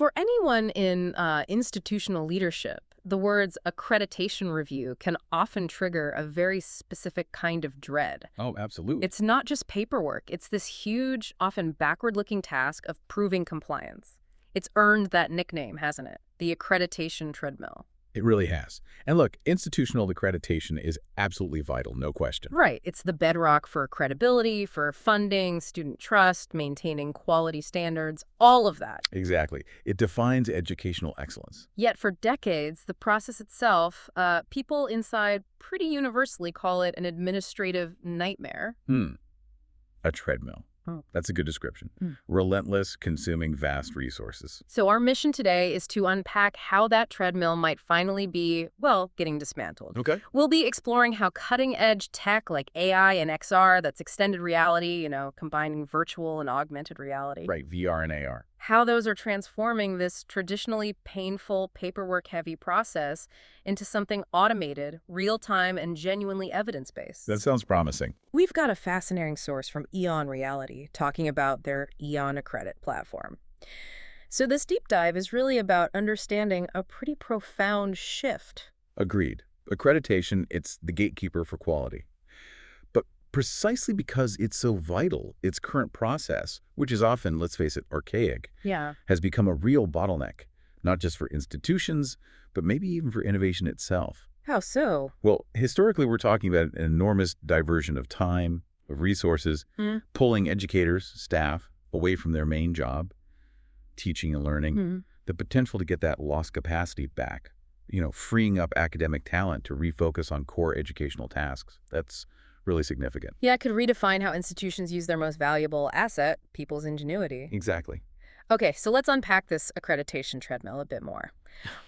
For anyone in institutional leadership, the words accreditation review can often trigger a very specific kind of dread. Oh, absolutely. It's not just paperwork. It's this huge, often backward-looking task of proving compliance. It's earned that nickname, hasn't it? The accreditation treadmill. It really has. And look, institutional accreditation is absolutely vital, no question. Right. It's the bedrock for credibility, for funding, student trust, maintaining quality standards, all of that. Exactly. It defines educational excellence. Yet for decades, the process itself, people inside pretty universally call it an administrative nightmare. A treadmill. Oh. That's a good description. Relentless, consuming vast resources. So our mission today is to unpack how that treadmill might finally be, well, getting dismantled. Okay. We'll be exploring how cutting-edge tech like AI and XR, that's extended reality, combining virtual and augmented reality. Right, VR and AR. How those are transforming this traditionally painful, paperwork-heavy process into something automated, real-time, and genuinely evidence-based. That sounds promising. We've got a fascinating source from EON Reality talking about their EON Accredit platform. So this deep dive is really about understanding a pretty profound shift. Agreed. Accreditation, it's the gatekeeper for quality. But precisely because it's so vital, its current process, which is often, let's face it, archaic, has become a real bottleneck, not just for institutions, but maybe even for innovation itself. How so? Well, historically, we're talking about an enormous diversion of time, of resources, pulling educators, staff, away from their main job, teaching and learning, the potential to get that lost capacity back, freeing up academic talent to refocus on core educational tasks. That's really significant. Yeah, it could redefine how institutions use their most valuable asset, people's ingenuity. Exactly. Okay, so let's unpack this accreditation treadmill a bit more.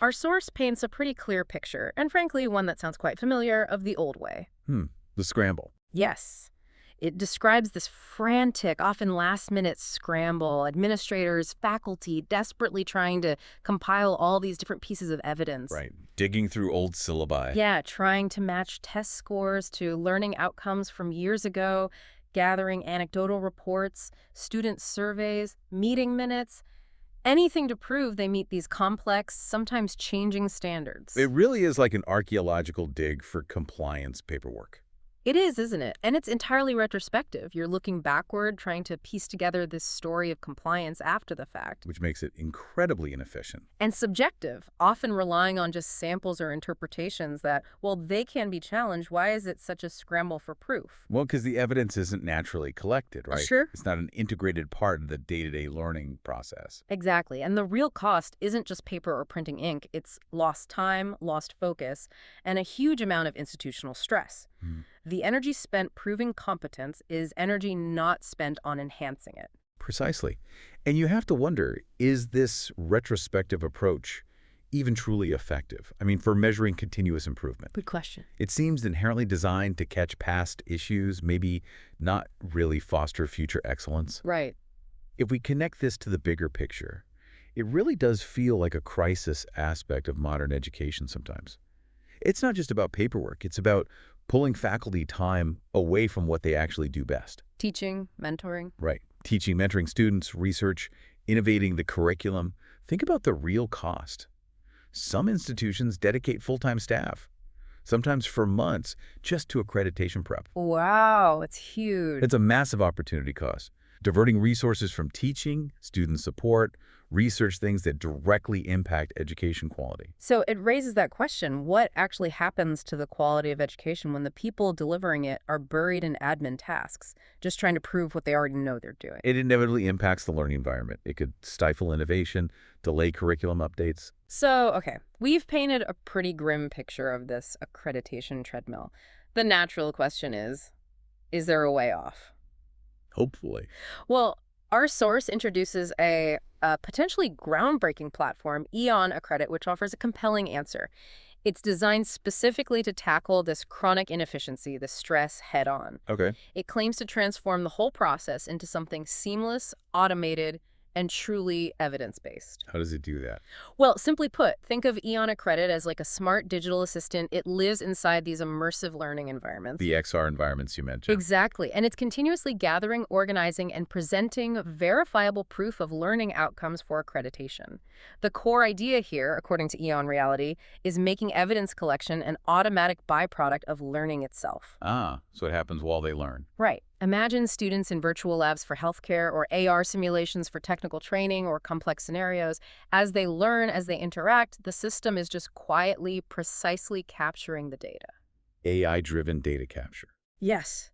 Our source paints a pretty clear picture, and frankly, one that sounds quite familiar, of the old way. The scramble. Yes. It describes this frantic, often last-minute scramble, administrators, faculty desperately trying to compile all these different pieces of evidence. Right. Digging through old syllabi. Yeah, trying to match test scores to learning outcomes from years ago, gathering anecdotal reports, student surveys, meeting minutes, anything to prove they meet these complex, sometimes changing standards. It really is like an archaeological dig for compliance paperwork. It is, isn't it? And it's entirely retrospective. You're looking backward, trying to piece together this story of compliance after the fact. Which makes it incredibly inefficient. And subjective, often relying on just samples or interpretations that, well, they can be challenged. Why is it such a scramble for proof? Well, because the evidence isn't naturally collected, right? Sure. It's not an integrated part of the day-to-day learning process. Exactly. And the real cost isn't just paper or printing ink. It's lost time, lost focus, and a huge amount of institutional stress. The energy spent proving competence is energy not spent on enhancing it. Precisely. And you have to wonder, is this retrospective approach even truly effective? I mean, for measuring continuous improvement. Good question. It seems inherently designed to catch past issues, maybe not really foster future excellence. Right. If we connect this to the bigger picture, it really does feel like a crisis aspect of modern education sometimes. It's not just about paperwork. It's about pulling faculty time away from what they actually do best. Teaching, mentoring. Right. Teaching, mentoring students, research, innovating the curriculum. Think about the real cost. Some institutions dedicate full-time staff, sometimes for months, just to accreditation prep. Wow, it's huge. It's a massive opportunity cost. Diverting resources from teaching, student support, research things that directly impact education quality. So it raises that question, what actually happens to the quality of education when the people delivering it are buried in admin tasks, just trying to prove what they already know they're doing? It inevitably impacts the learning environment. It could stifle innovation, delay curriculum updates. So, okay, we've painted a pretty grim picture of this accreditation treadmill. The natural question is there a way off? Hopefully. Well, our source introduces a potentially groundbreaking platform, EON Accredit, which offers a compelling answer. It's designed specifically to tackle this chronic inefficiency, the stress, head-on. Okay. It claims to transform the whole process into something seamless, automated, and truly evidence-based. How does it do that? Well, simply put, think of EON Accredit as like a smart digital assistant. It lives inside these immersive learning environments. The XR environments you mentioned. Exactly. And it's continuously gathering, organizing, and presenting verifiable proof of learning outcomes for accreditation. The core idea here, according to EON Reality, is making evidence collection an automatic byproduct of learning itself. Ah, so it happens while they learn. Right. Imagine students in virtual labs for healthcare or AR simulations for technical training or complex scenarios. As they learn, as they interact, the system is just quietly, precisely capturing the data. AI-driven data capture. Yes.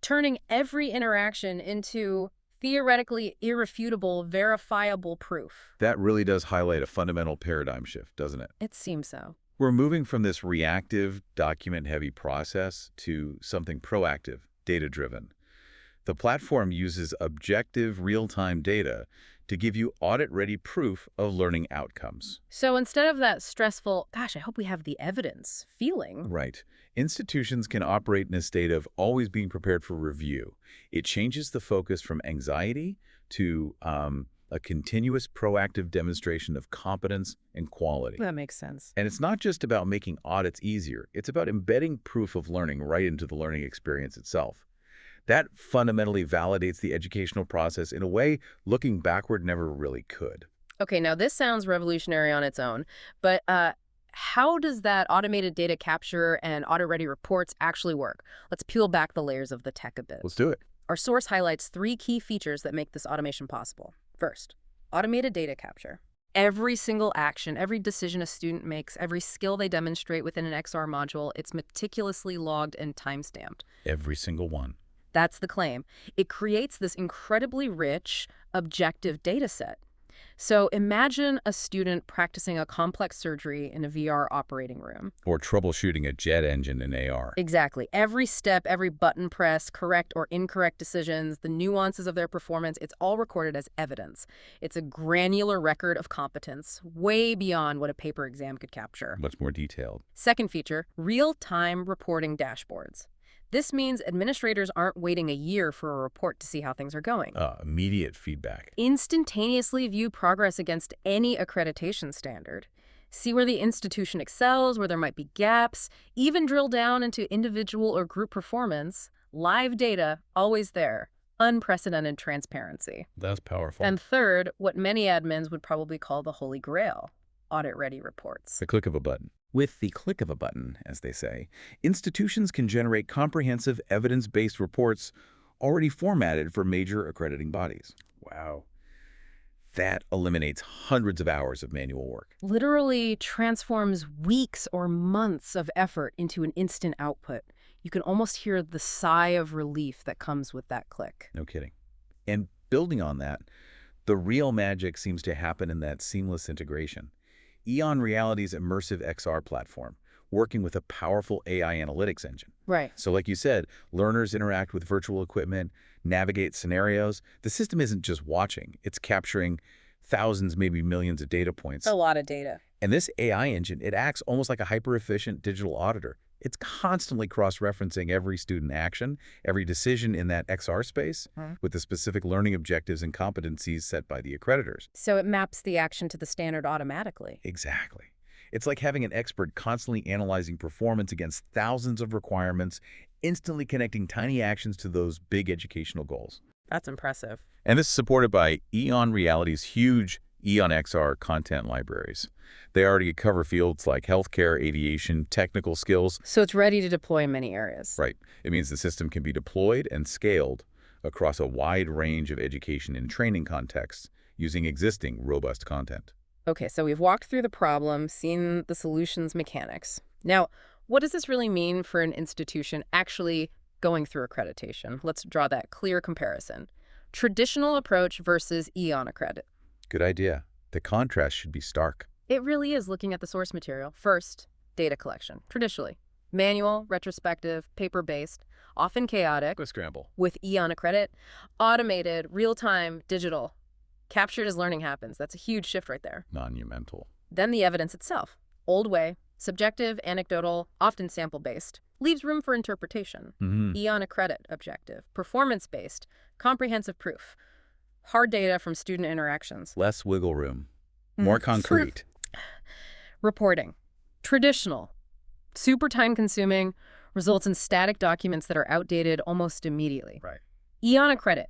Turning every interaction into theoretically irrefutable, verifiable proof. That really does highlight a fundamental paradigm shift, doesn't it? It seems so. We're moving from this reactive, document-heavy process to something proactive, data-driven. The platform uses objective, real-time data to give you audit-ready proof of learning outcomes. So instead of that stressful, gosh, I hope we have the evidence feeling. Right. Institutions can operate in a state of always being prepared for review. It changes the focus from anxiety to a continuous proactive demonstration of competence and quality. That makes sense. And it's not just about making audits easier. It's about embedding proof of learning right into the learning experience itself. That fundamentally validates the educational process in a way looking backward never really could. Okay, now this sounds revolutionary on its own, but how does that automated data capture and audit-ready reports actually work? Let's peel back the layers of the tech a bit. Let's do it. Our source highlights 3 key features that make this automation possible. First, automated data capture. Every single action, every decision a student makes, every skill they demonstrate within an XR module, it's meticulously logged and timestamped. Every single one. That's the claim. It creates this incredibly rich, objective data set. So imagine a student practicing a complex surgery in a VR operating room. Or troubleshooting a jet engine in AR. Exactly. Every step, every button press, correct or incorrect decisions, the nuances of their performance, it's all recorded as evidence. It's a granular record of competence, way beyond what a paper exam could capture. Much more detailed. Second feature, real-time reporting dashboards. This means administrators aren't waiting a year for a report to see how things are going. Immediate feedback. Instantaneously view progress against any accreditation standard. See where the institution excels, where there might be gaps, even drill down into individual or group performance. Live data, always there. Unprecedented transparency. That's powerful. And third, what many admins would probably call the holy grail, audit-ready reports. The click of a button. With the click of a button, as they say, institutions can generate comprehensive evidence-based reports already formatted for major accrediting bodies. Wow. That eliminates hundreds of hours of manual work. Literally transforms weeks or months of effort into an instant output. You can almost hear the sigh of relief that comes with that click. No kidding. And building on that, the real magic seems to happen in that seamless integration. EON Reality's immersive XR platform, working with a powerful AI analytics engine. Right. So like you said, learners interact with virtual equipment, navigate scenarios. The system isn't just watching. It's capturing thousands, maybe millions of data points. A lot of data. And this AI engine, it acts almost like a hyper-efficient digital auditor. It's constantly cross-referencing every student action, every decision in that XR space with the specific learning objectives and competencies set by the accreditors. So it maps the action to the standard automatically. Exactly. It's like having an expert constantly analyzing performance against thousands of requirements, instantly connecting tiny actions to those big educational goals. That's impressive. And this is supported by EON Reality's huge EON XR content libraries. They already cover fields like healthcare, aviation, technical skills. So it's ready to deploy in many areas. Right. It means the system can be deployed and scaled across a wide range of education and training contexts using existing robust content. Okay, so we've walked through the problem, seen the solution's mechanics. Now, what does this really mean for an institution actually going through accreditation? Let's draw that clear comparison. Traditional approach versus EON Accredit. Good idea. The contrast should be stark. It really is looking at the source material. First, data collection. Traditionally, manual, retrospective, paper-based, often chaotic. A scramble. With EON Accredit, automated, real-time, digital. Captured as learning happens. That's a huge shift right there. Monumental. Then the evidence itself. Old way, subjective, anecdotal, often sample-based. Leaves room for interpretation. EON Accredit, objective. Performance-based, comprehensive proof. Hard data from student interactions. Less wiggle room. More concrete. Reporting. Traditional. Super time-consuming, results in static documents that are outdated almost immediately. Right. EON Accredit.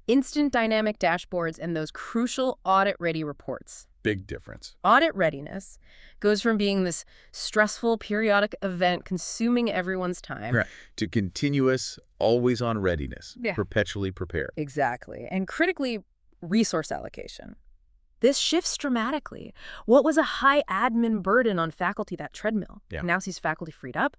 Instant dynamic dashboards and those crucial audit-ready reports. Big difference. Audit readiness goes from being this stressful periodic event consuming everyone's time. Right. To continuous, always-on readiness. Yeah. Perpetually prepared. Exactly. And critically, resource allocation. This shifts dramatically. What was a high admin burden on faculty, that treadmill, now sees faculty freed up,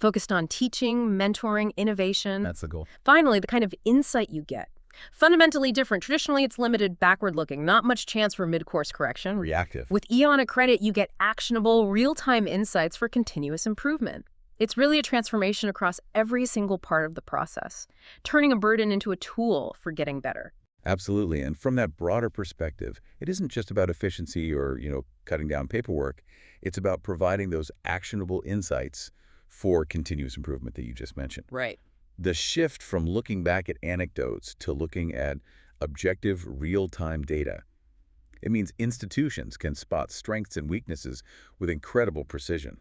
focused on teaching, mentoring, innovation. That's the goal. Finally, the kind of insight you get. Fundamentally different. Traditionally, it's limited, backward-looking, not much chance for mid-course correction. Reactive. With EON Accredit, you get actionable, real-time insights for continuous improvement. It's really a transformation across every single part of the process, turning a burden into a tool for getting better. Absolutely. And from that broader perspective, it isn't just about efficiency or, cutting down paperwork. It's about providing those actionable insights for continuous improvement that you just mentioned. Right. The shift from looking back at anecdotes to looking at objective, real-time data. It means institutions can spot strengths and weaknesses with incredible precision.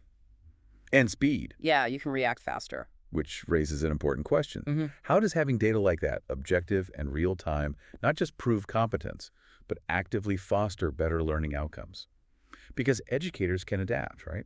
And speed. Yeah, you can react faster. Which raises an important question. How does having data like that, objective and real-time, not just prove competence, but actively foster better learning outcomes? Because educators can adapt, right?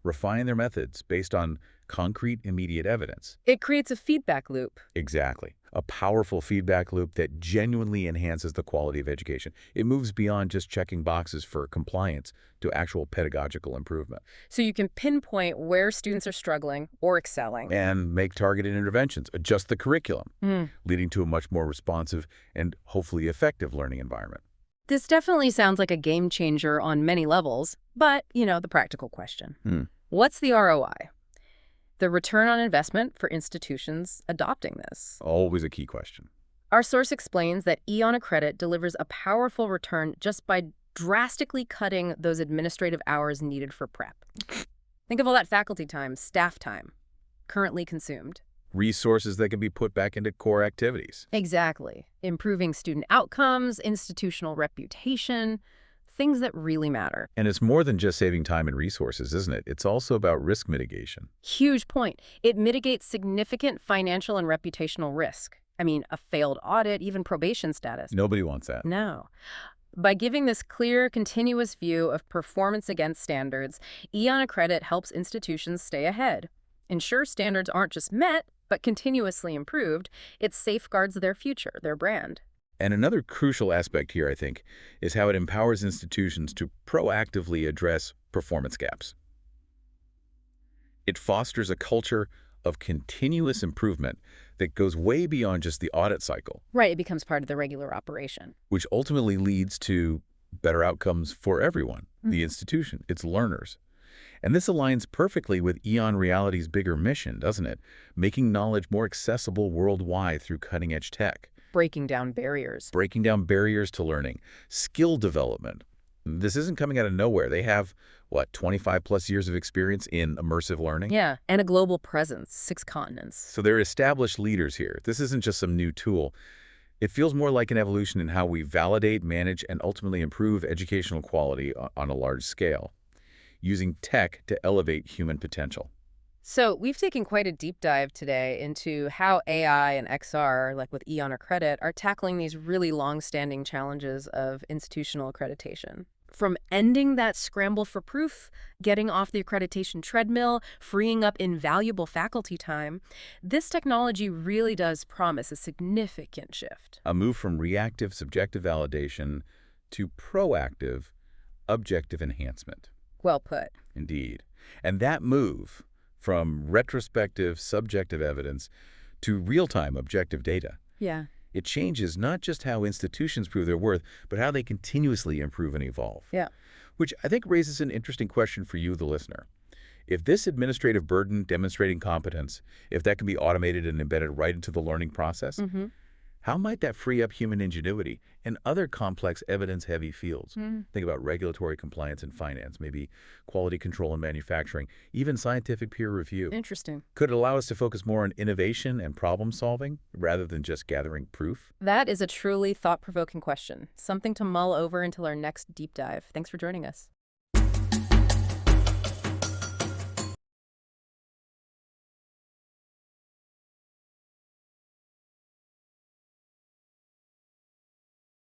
Refine their methods based on concrete, immediate evidence. It creates a feedback loop. Exactly. A powerful feedback loop that genuinely enhances the quality of education. It moves beyond just checking boxes for compliance to actual pedagogical improvement. So you can pinpoint where students are struggling or excelling. And make targeted interventions, adjust the curriculum, leading to a much more responsive and hopefully effective learning environment. This definitely sounds like a game changer on many levels, but, the practical question. What's the ROI? The return on investment for institutions adopting this. Always a key question. Our source explains that EON Accredit delivers a powerful return just by drastically cutting those administrative hours needed for prep. Think of all that faculty time, staff time, currently consumed. Resources that can be put back into core activities. Exactly. Improving student outcomes, institutional reputation, things that really matter. And it's more than just saving time and resources, isn't it? It's also about risk mitigation. Huge point. It mitigates significant financial and reputational risk. I mean, a failed audit, even probation status. Nobody wants that. No. By giving this clear, continuous view of performance against standards, EON Accredit helps institutions stay ahead. Ensure standards aren't just met, but continuously improved. It safeguards their future, their brand. And another crucial aspect here, I think, is how it empowers institutions to proactively address performance gaps. It fosters a culture of continuous improvement that goes way beyond just the audit cycle. Right, it becomes part of the regular operation. Which ultimately leads to better outcomes for everyone, the institution, its learners. And this aligns perfectly with EON Reality's bigger mission, doesn't it? Making knowledge more accessible worldwide through cutting-edge tech. Breaking down barriers. Breaking down barriers to learning. Skill development. This isn't coming out of nowhere. They have, 25-plus years of experience in immersive learning? Yeah, and a global presence, 6 continents. So they're established leaders here. This isn't just some new tool. It feels more like an evolution in how we validate, manage, and ultimately improve educational quality on a large scale, using tech to elevate human potential. So we've taken quite a deep dive today into how AI and XR, like with EON Accredit, are tackling these really long-standing challenges of institutional accreditation. From ending that scramble for proof, getting off the accreditation treadmill, freeing up invaluable faculty time, this technology really does promise a significant shift. A move from reactive, subjective validation to proactive, objective enhancement. Well put. Indeed. And that move from retrospective, subjective evidence to real-time objective data. Yeah. It changes not just how institutions prove their worth, but how they continuously improve and evolve. Yeah. Which I think raises an interesting question for you, the listener. If this administrative burden demonstrating competence, if that can be automated and embedded right into the learning process, How might that free up human ingenuity in other complex evidence-heavy fields? Think about regulatory compliance in finance, maybe quality control in manufacturing, even scientific peer review. Interesting. Could it allow us to focus more on innovation and problem solving rather than just gathering proof? That is a truly thought-provoking question, something to mull over until our next deep dive. Thanks for joining us.